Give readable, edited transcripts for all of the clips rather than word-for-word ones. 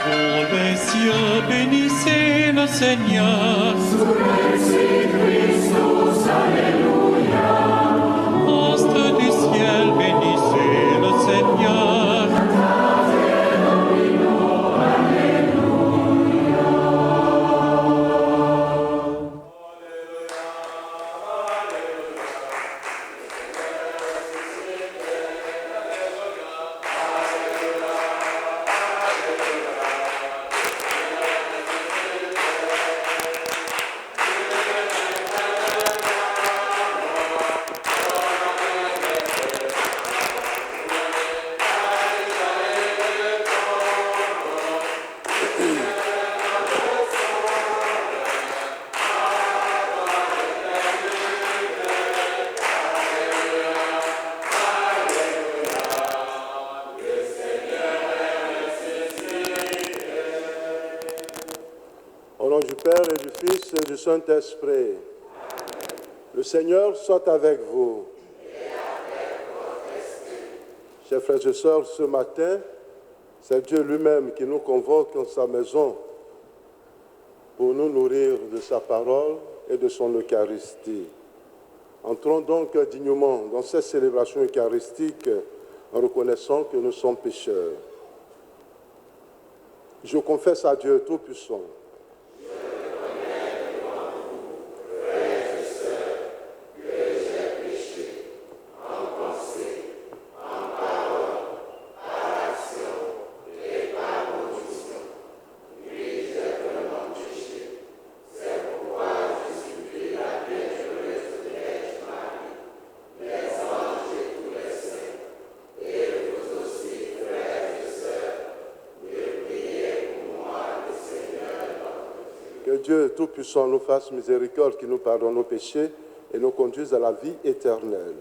Pour les cieux, bénissez le Seigneur. Astres du ciel, bénissez le Seigneur. Au nom du Père et du Fils et du Saint-Esprit. Le Seigneur soit avec vous. Chers frères et sœurs, ce matin, c'est Dieu lui-même qui nous convoque en sa maison pour nous nourrir de sa parole et de son Eucharistie. Entrons donc dignement dans cette célébration eucharistique en reconnaissant que nous sommes pécheurs. Je confesse à Dieu Tout-Puissant. Que Dieu Tout-Puissant nous fasse miséricorde, qui nous pardonne nos péchés et nous conduise à la vie éternelle.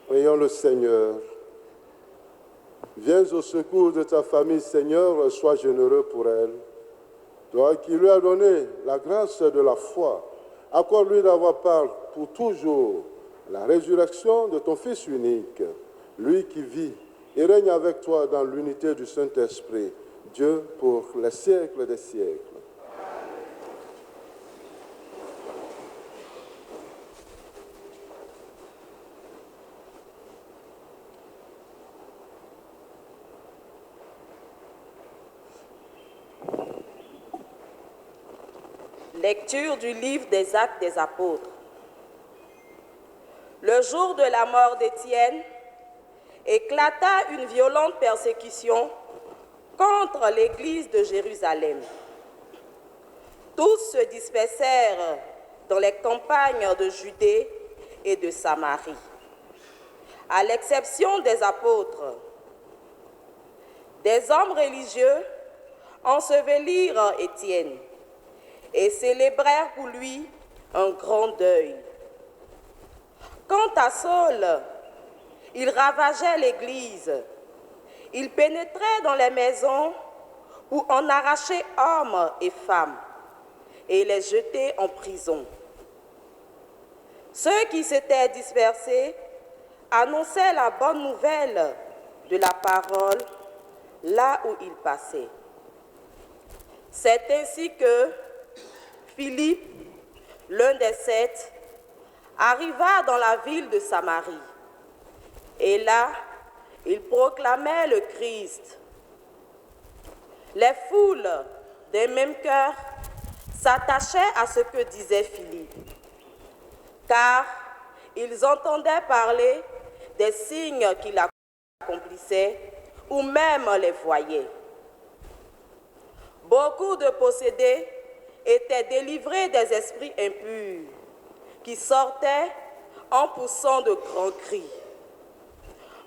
Prions le Seigneur. Viens au secours de ta famille, Seigneur, sois généreux pour elle. Toi qui lui as donné la grâce de la foi, accorde-lui d'avoir part pour toujours la résurrection de ton Fils unique, lui qui vit et règne avec toi dans l'unité du Saint-Esprit, Dieu pour les siècles des siècles. Lecture du livre des Actes des Apôtres. Le jour de la mort d'Étienne, éclata une violente persécution contre l'Église de Jérusalem. Tous se dispersèrent dans les campagnes de Judée et de Samarie, à l'exception des apôtres. Des hommes religieux ensevelirent Étienne et célébrèrent pour lui un grand deuil. Quant à Saul, il ravageait l'Église. Il pénétrait dans les maisons pour en arracher hommes et femmes et les jeter en prison. Ceux qui s'étaient dispersés annonçaient la bonne nouvelle de la parole là où ils passaient. C'est ainsi que Philippe, l'un des 7, arriva dans la ville de Samarie. Et là, il proclamait le Christ. Les foules des mêmes cœurs s'attachaient à ce que disait Philippe, car Ils entendaient parler des signes qu'il accomplissait ou même les voyaient. Beaucoup de possédés étaient délivrés des esprits impurs qui sortaient en poussant de grands cris.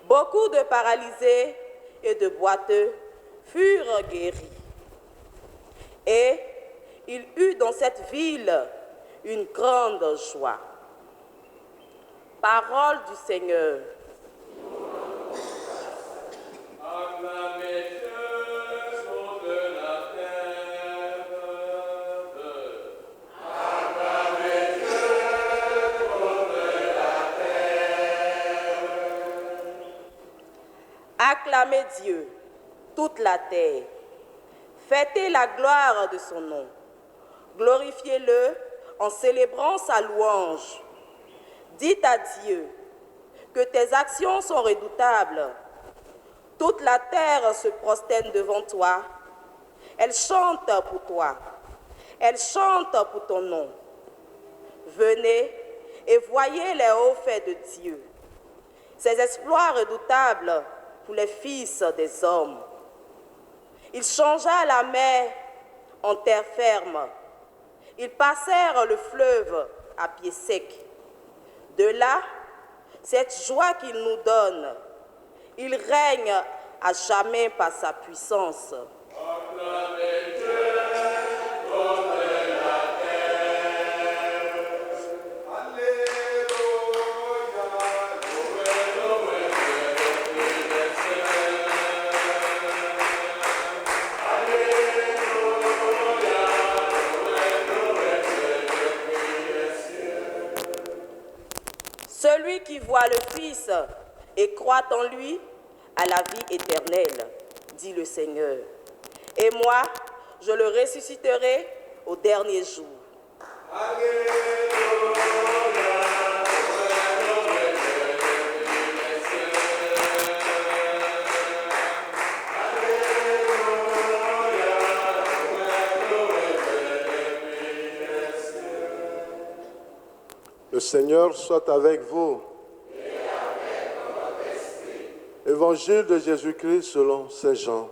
Beaucoup de paralysés et de boiteux furent guéris. Et il eut dans cette ville une grande joie. Parole du Seigneur. Acclamez Dieu sur de la terre. Acclamez Dieu sur de la terre. Acclamez Dieu, toute la terre. Fêtez la gloire de son nom. Glorifiez-le en célébrant sa louange. Dites à Dieu que tes actions sont redoutables. Toute la terre se prosterne devant toi. Elle chante pour toi. Elle chante pour ton nom. Venez et voyez les hauts faits de Dieu, ses exploits redoutables pour les fils des hommes. Il changea la mer en terre ferme. Ils passèrent le fleuve à pied sec. De là, cette joie qu'il nous donne, il règne à jamais par sa puissance. Acclamez Dieu sur de la terre. Alléluia. Louez, louez Dieu depuis les cieux. Alléluia. Louez, louez Dieu depuis les cieux. Celui qui voit le Fils et croit en lui a la vie éternelle, dit le Seigneur. Et moi, je le ressusciterai au dernier jour. Le Seigneur soit avec vous. Évangile de Jésus-Christ selon Saint Jean.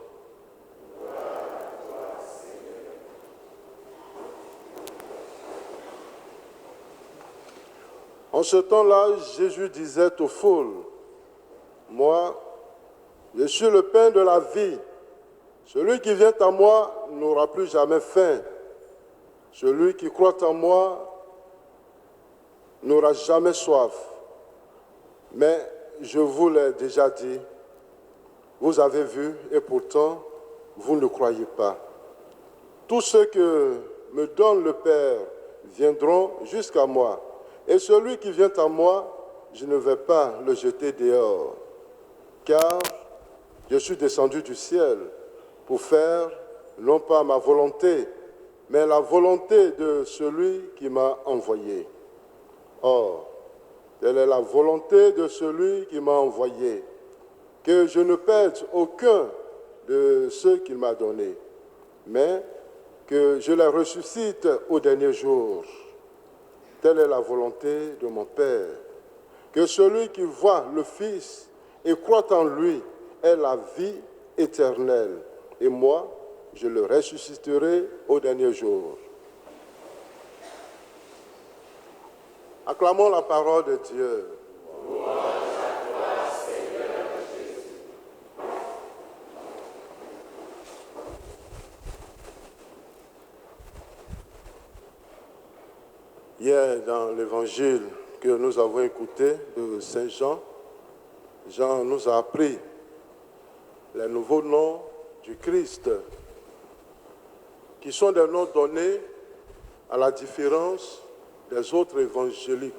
En ce temps-là, Jésus disait aux foules, « Moi, je suis le pain de la vie. Celui qui vient à moi n'aura plus jamais faim. Celui qui croit en moi n'aura jamais soif. Mais je vous l'ai déjà dit, vous avez vu et pourtant vous ne croyez pas. Tous ceux que me donne le Père viendront jusqu'à moi. Et celui qui vient à moi, je ne vais pas le jeter dehors. Car je suis descendu du ciel pour faire non pas ma volonté, mais la volonté de celui qui m'a envoyé. Or, telle est la volonté de celui qui m'a envoyé, que je ne perde aucun de ceux qu'il m'a donnés, mais que je les ressuscite au dernier jour. Telle est la volonté de mon Père, que celui qui voit le Fils et croit en lui ait la vie éternelle, et moi, je le ressusciterai au dernier jour. Acclamons la parole de Dieu. Louange à toi, Seigneur Jésus. Hier, dans l'évangile que nous avons écouté de Saint Jean, Jean nous a appris les nouveaux noms du Christ, qui sont des noms donnés à la différence des autres évangéliques,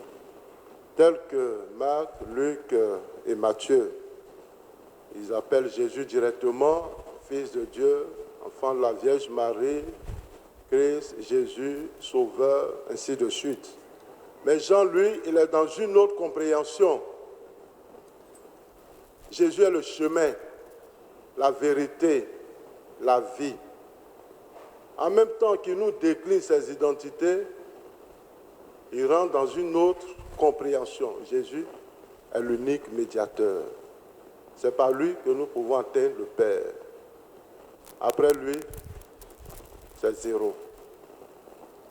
tels que Marc, Luc et Matthieu. Ils appellent Jésus directement Fils de Dieu, enfant de la Vierge Marie, Christ, Jésus, Sauveur, ainsi de suite. Mais Jean, lui, il est dans une autre compréhension. Jésus est le chemin, la vérité, la vie. En même temps qu'il nous décline ses identités, il il rentre dans une autre compréhension. Jésus est l'unique médiateur. C'est par lui que nous pouvons atteindre le Père. Après lui, c'est zéro.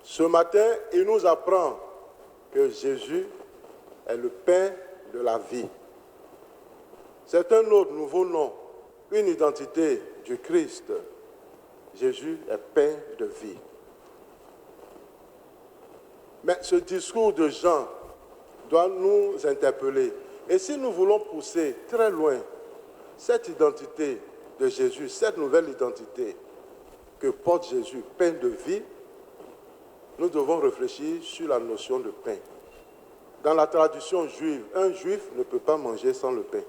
Ce matin, il nous apprend que Jésus est le pain de la vie. C'est un autre nouveau nom, une identité du Christ. Jésus est pain de vie. Mais ce discours de Jean doit nous interpeller. Et si nous voulons pousser très loin cette identité de Jésus, cette nouvelle identité que porte Jésus, pain de vie, nous devons réfléchir sur la notion de pain. Dans la tradition juive, un juif ne peut pas manger sans le pain.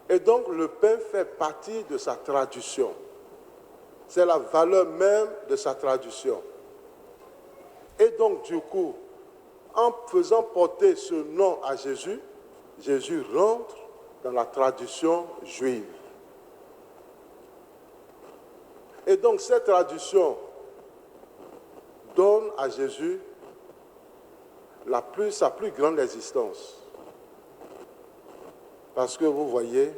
Et donc le pain fait partie de sa tradition. C'est la valeur même de sa tradition. Et donc du coup, en faisant porter ce nom à Jésus, Jésus rentre dans la tradition juive. Et donc cette tradition donne à Jésus sa plus grande existence. Parce que vous voyez,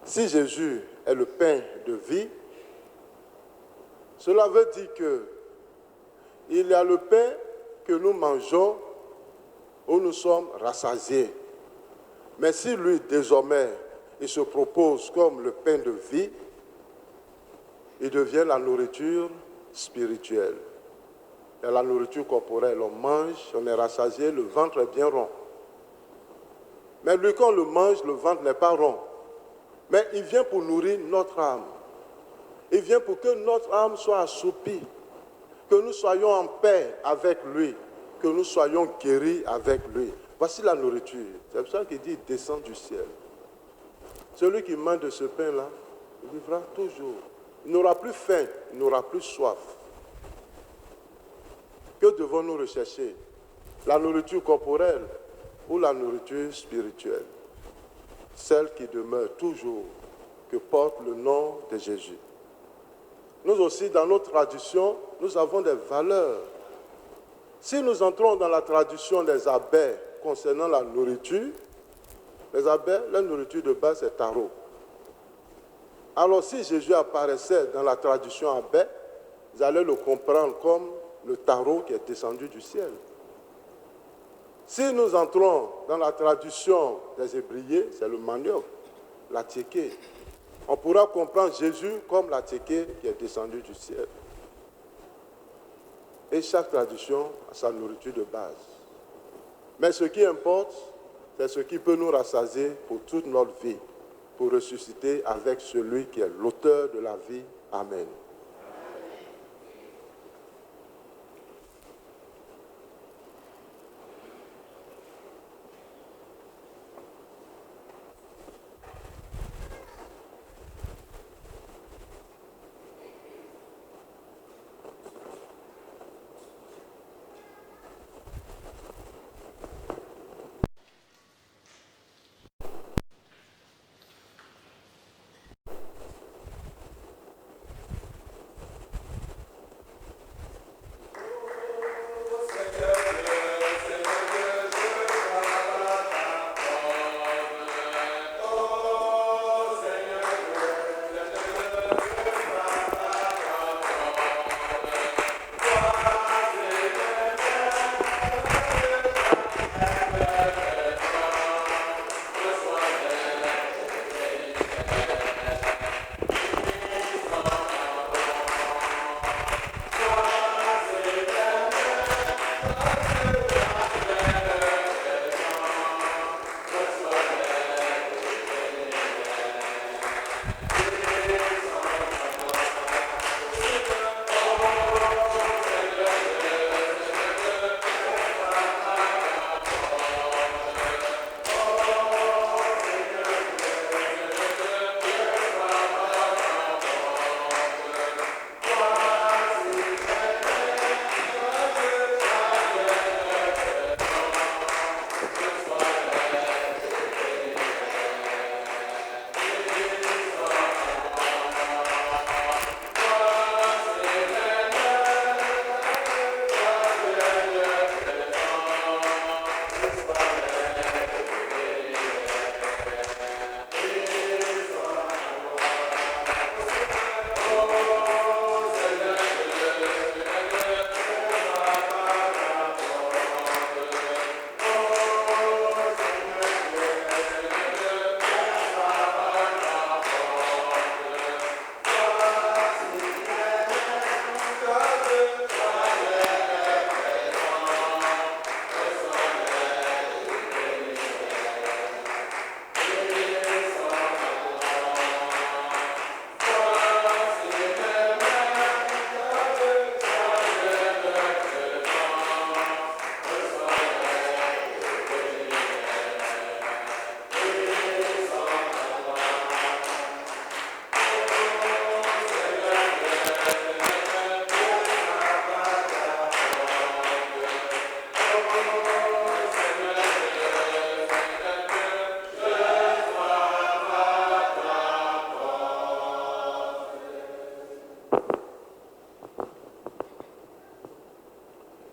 si Jésus est le pain de vie, cela veut dire qu'il y a le pain que nous mangeons où nous sommes rassasiés. Mais si lui, désormais, il se propose comme le pain de vie, il devient la nourriture spirituelle. Il y a la nourriture corporelle, on mange, on est rassasié, le ventre est bien rond. Mais lui, quand on le mange, le ventre n'est pas rond. Mais il vient pour nourrir notre âme. Il vient pour que notre âme soit assoupie, que nous soyons en paix avec lui, que nous soyons guéris avec lui. Voici la nourriture. C'est pour ça qu'il dit, il descend du ciel. Celui qui mange de ce pain-là, il vivra toujours. Il n'aura plus faim, il n'aura plus soif. Que devons-nous rechercher? La nourriture corporelle ou la nourriture spirituelle? Celle qui demeure toujours, que porte le nom de Jésus. Nous aussi, dans notre tradition, nous avons des valeurs. Si nous entrons dans la tradition des abeilles concernant la nourriture, les abeilles, la nourriture de base est taro. Alors si Jésus apparaissait dans la tradition abeille, vous allez le comprendre comme le taro qui est descendu du ciel. Si nous entrons dans la tradition des Hébriers, c'est le manioc, la tchéké. On pourra comprendre Jésus comme la tchéké qui est descendu du ciel. Et chaque tradition a sa nourriture de base. Mais ce qui importe, c'est ce qui peut nous rassasier pour toute notre vie, pour ressusciter avec celui qui est l'auteur de la vie. Amen.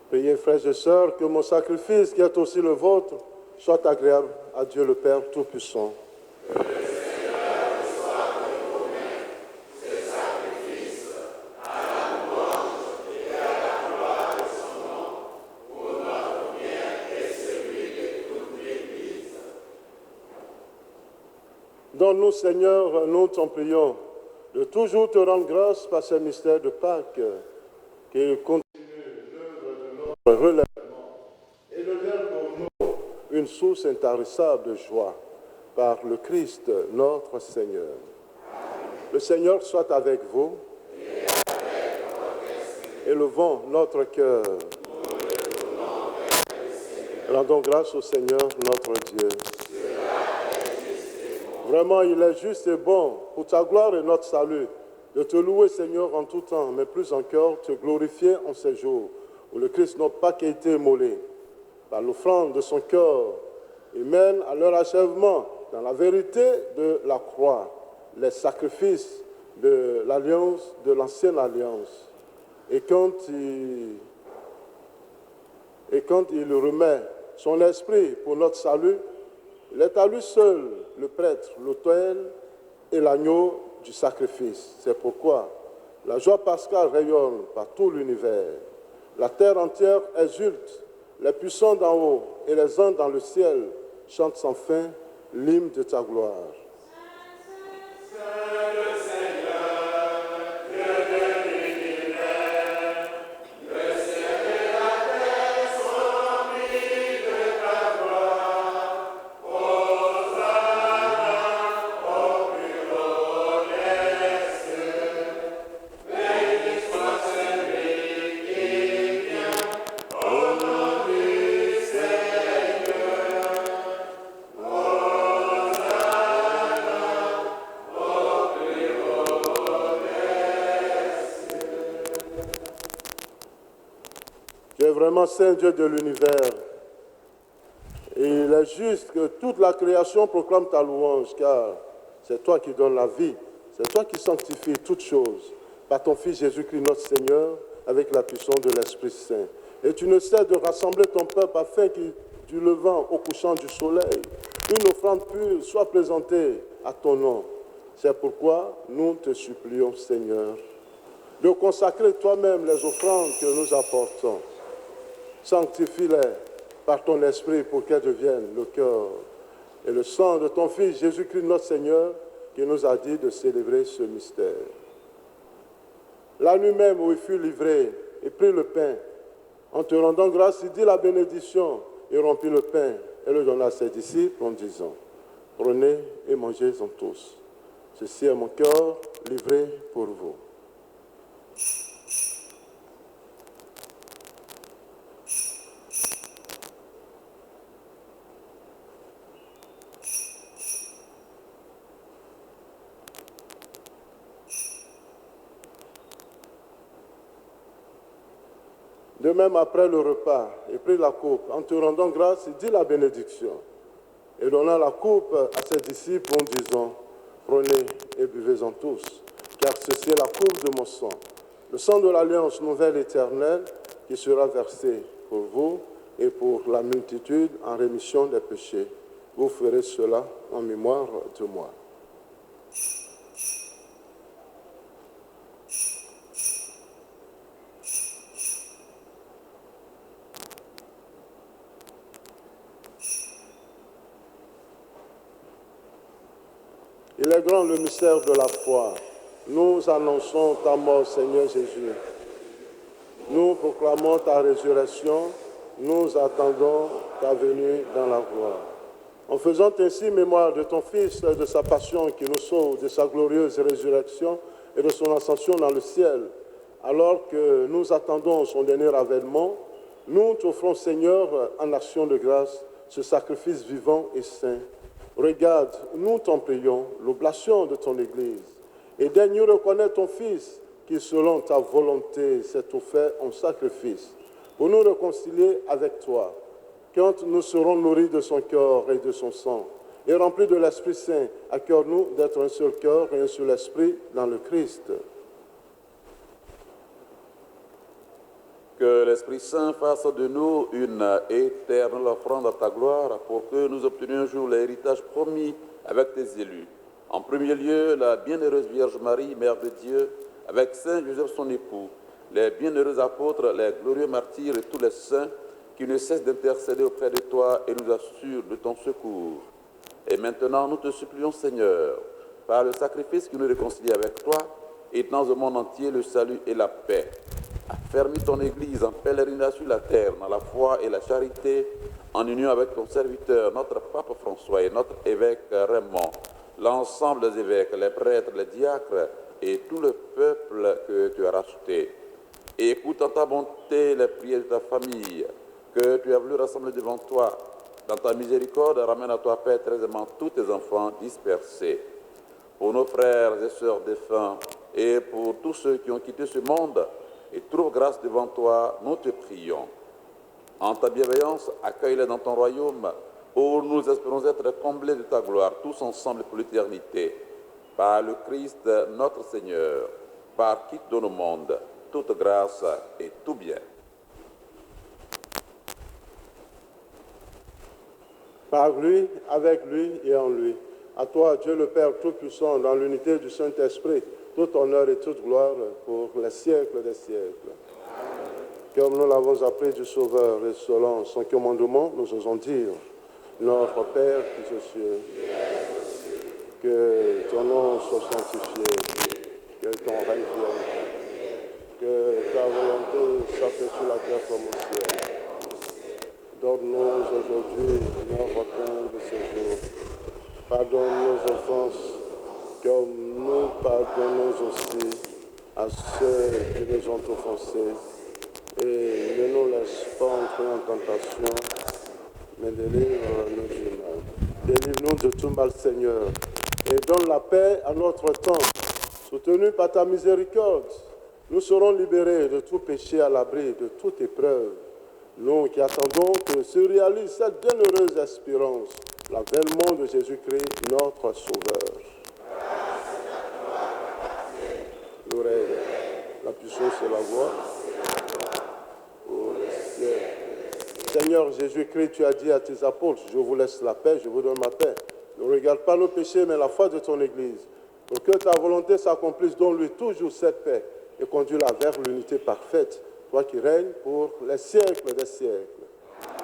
Priez, frères et sœurs, que mon sacrifice, qui est aussi le vôtre, soit agréable à Dieu le Père Tout-Puissant. Donne-nous, Seigneur, nous t'en prions, de toujours te rendre grâce par ce mystère de Pâques, qui continue l'œuvre de notre relèvement et devient pour nous une source intarissable de joie par le Christ, notre Seigneur. Le Seigneur soit avec vous. Élevons notre cœur. Rendons grâce au Seigneur, notre Dieu. Vraiment, il est juste et bon, pour ta gloire et notre salut, de te louer, Seigneur, en tout temps, mais plus encore, te glorifier en ces jours où le Christ n'a pas qu'à été immolé. Par l'offrande de son corps, il mène à leur achèvement, dans la vérité de la croix, les sacrifices de l'alliance, de l'ancienne alliance. Et quand il remet son esprit pour notre salut, il est à lui seul le prêtre, l'autel et l'agneau du sacrifice. C'est pourquoi la joie pascale rayonne par tout l'univers. La terre entière exulte, les puissants d'en haut et les anges dans le ciel chantent sans fin l'hymne de ta gloire. Tu es vraiment Saint Dieu de l'univers. Et il est juste que toute la création proclame ta louange, car c'est toi qui donnes la vie, c'est toi qui sanctifies toutes choses, par ton Fils Jésus-Christ notre Seigneur, avec la puissance de l'Esprit Saint. Et tu ne cesses de rassembler ton peuple afin que du levant au couchant du soleil, une offrande pure soit présentée à ton nom. C'est pourquoi nous te supplions, Seigneur, de consacrer toi-même les offrandes que nous apportons. Sanctifie-les par ton esprit pour qu'elles deviennent le cœur et le sang de ton Fils Jésus-Christ notre Seigneur qui nous a dit de célébrer ce mystère. La nuit même où il fut livré et prit le pain, en te rendant grâce, il dit la bénédiction et rompit le pain et le donna à ses disciples en disant, prenez et mangez-en tous. Ceci est mon cœur livré pour vous. De même, après le repas, il prit la coupe. En te rendant grâce, il dit la bénédiction. Et donna la coupe à ses disciples en disant, prenez et buvez-en tous, car ceci est la coupe de mon sang, le sang de l'alliance nouvelle éternelle qui sera versé pour vous et pour la multitude en rémission des péchés. Vous ferez cela en mémoire de moi. Il est grand le mystère de la foi. Nous annonçons ta mort, Seigneur Jésus. Nous proclamons ta résurrection. Nous attendons ta venue dans la gloire. En faisant ainsi mémoire de ton Fils, de sa passion qui nous sauve, de sa glorieuse résurrection et de son ascension dans le ciel, alors que nous attendons son dernier avènement, nous t'offrons, Seigneur, en action de grâce, ce sacrifice vivant et saint. Regarde, nous t'en prions, l'oblation de ton Église, et daigne reconnaître ton Fils, qui selon ta volonté s'est offert en sacrifice, pour nous réconcilier avec toi, quand nous serons nourris de son corps et de son sang, et remplis de l'Esprit Saint, accorde-nous d'être un seul cœur et un seul esprit dans le Christ. Que l'Esprit Saint fasse de nous une éternelle offrande à ta gloire pour que nous obtenions un jour l'héritage promis avec tes élus. En premier lieu, la bienheureuse Vierge Marie, Mère de Dieu, avec Saint Joseph son époux, les bienheureux apôtres, les glorieux martyrs et tous les saints qui ne cessent d'intercéder auprès de toi et nous assurent de ton secours. Et maintenant, nous te supplions, Seigneur, par le sacrifice qui nous réconcilie avec toi, étends au monde entier le salut et la paix. Affermis ton Église en pèlerinage sur la terre, dans la foi et la charité, en union avec ton serviteur, notre Pape François et notre évêque Raymond, l'ensemble des évêques, les prêtres, les diacres et tout le peuple que tu as racheté. Écoute en ta bonté les prières de ta famille, que tu as voulu rassembler devant toi. Dans ta miséricorde, ramène à toi, Père, très aimant, tous tes enfants dispersés. Pour nos frères et sœurs défunts et pour tous ceux qui ont quitté ce monde, et trouve grâce devant toi, nous te prions. En ta bienveillance, accueille-les dans ton royaume, où nous espérons être comblés de ta gloire, tous ensemble pour l'éternité. Par le Christ, notre Seigneur, par qui donne au monde toute grâce et tout bien. Par lui, avec lui et en lui. À toi, Dieu le Père Tout-Puissant, dans l'unité du Saint-Esprit, tout honneur et toute gloire pour les siècles des siècles. Comme nous l'avons appris du Sauveur et selon son commandement, nous osons dire, notre Père qui es aux cieux, que ton nom soit sanctifié, que ton règne vienne, que ta volonté s'appelle sur la terre comme au ciel. Donne-nous aujourd'hui notre pain de ce jour. Pardonne nos offenses, comme nous pardonnons aussi à ceux qui nous ont offensés. Et ne nous laisse pas entrer en tentation, mais délivre-nous du mal. Délivre-nous de tout mal, Seigneur, et donne la paix à notre temps. Soutenus par ta miséricorde, nous serons libérés de tout péché, à l'abri de toute épreuve. Nous qui attendons que se réalise cette bienheureuse espérance, l'avènement de Jésus-Christ, notre Sauveur. L'oreille, la puissance et la voix. Oh, les cieux. Seigneur Jésus-Christ, tu as dit à tes apôtres, je vous laisse la paix, je vous donne ma paix. Ne regarde pas nos péchés, mais la foi de ton Église. Pour que ta volonté s'accomplisse, donne-lui toujours cette paix et conduis-la vers l'unité parfaite, toi qui règnes pour les siècles des siècles.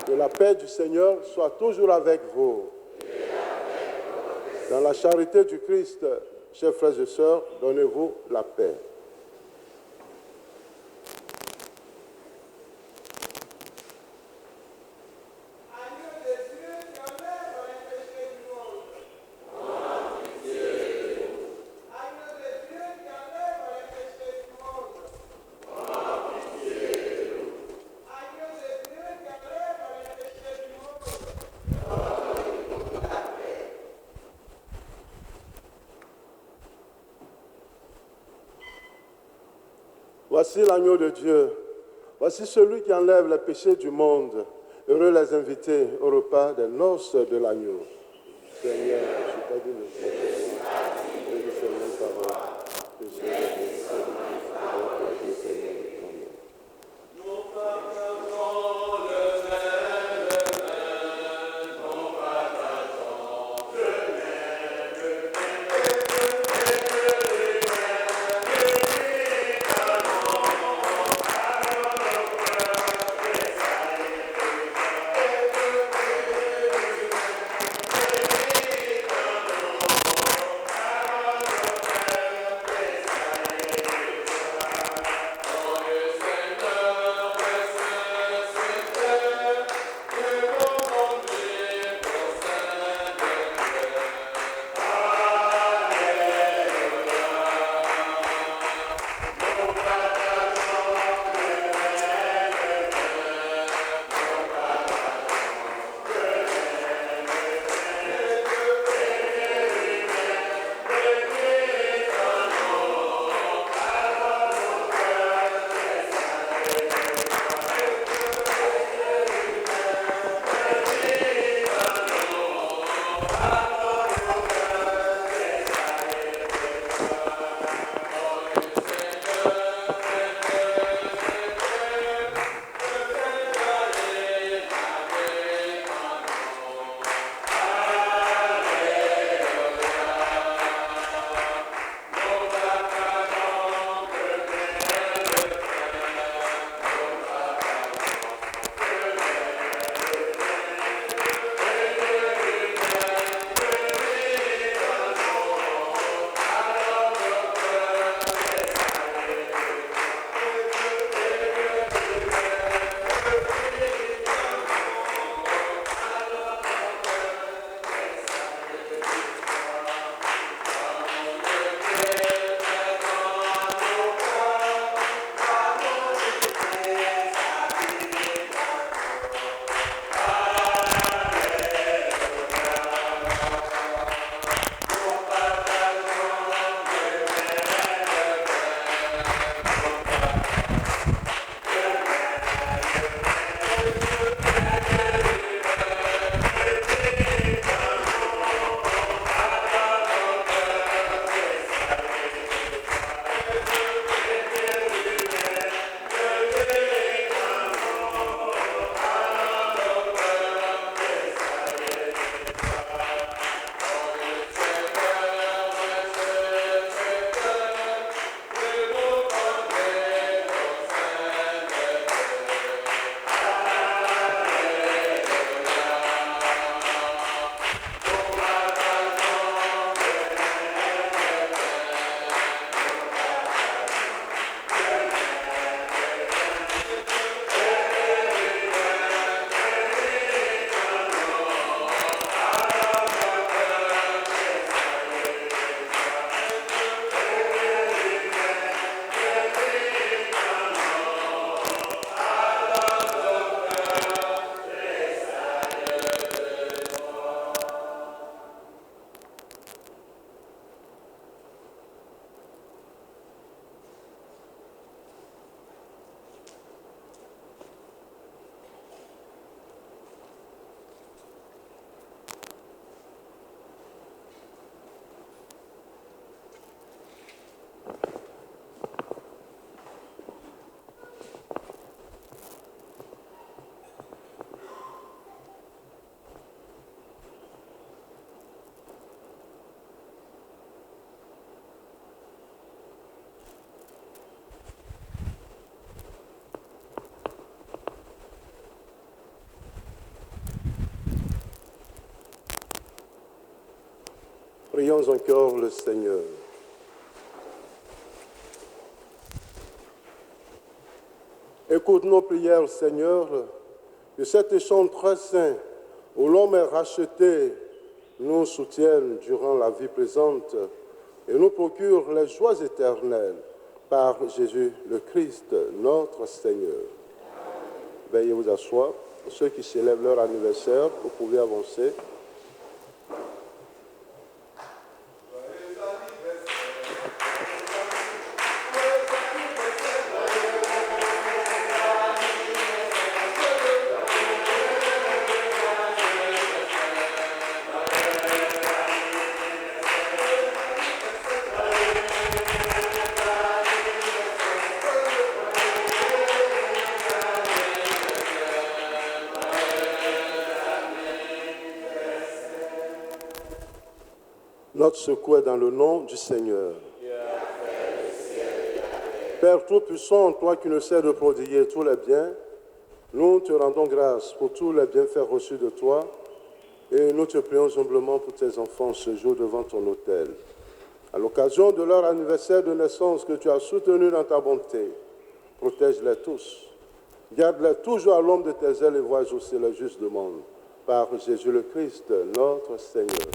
Que la paix du Seigneur soit toujours avec vous. Dans la charité du Christ, chers frères et sœurs, donnez-vous la paix. Voici l'agneau de Dieu. Voici celui qui enlève les péchés du monde. Heureux les invités au repas des noces de l'agneau. Seigneur, je t'ai dit le Seigneur. Et le Seigneur parole. Que je Prions encore le Seigneur. Écoute nos prières, Seigneur, que cet échange très saint où l'homme est racheté nous soutienne durant la vie présente et nous procure les joies éternelles par Jésus le Christ, notre Seigneur. Veuillez vous asseoir. Ceux qui célèbrent leur anniversaire, vous pouvez avancer. Notre secours est dans le nom du Seigneur. Père Tout-Puissant, toi qui ne sais de prodiguer tous les biens, nous te rendons grâce pour tous les bienfaits reçus de toi et nous te prions humblement pour tes enfants ce jour devant ton autel. À l'occasion de leur anniversaire de naissance que tu as soutenu dans ta bonté, protège-les tous. Garde-les toujours à l'ombre de tes ailes et vois aussi les justes demandes. Par Jésus le Christ, notre Seigneur.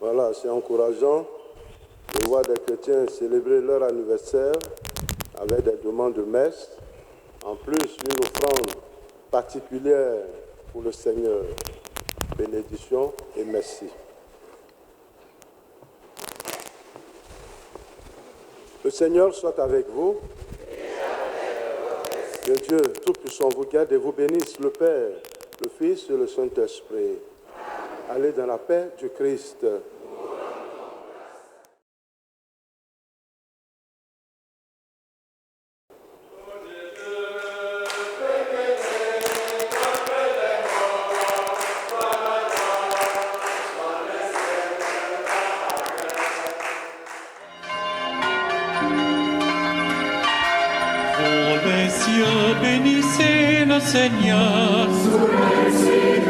Voilà, c'est encourageant de voir des chrétiens célébrer leur anniversaire avec des demandes de messe, en plus une offrande particulière pour le Seigneur. Bénédiction et merci. Le Seigneur soit avec vous. Que Dieu Tout-Puissant vous garde et vous bénisse, le Père, le Fils et le Saint-Esprit. Allez dans la paix du Christ. Ô messieurs, bénissez le Seigneur. Sous les cieux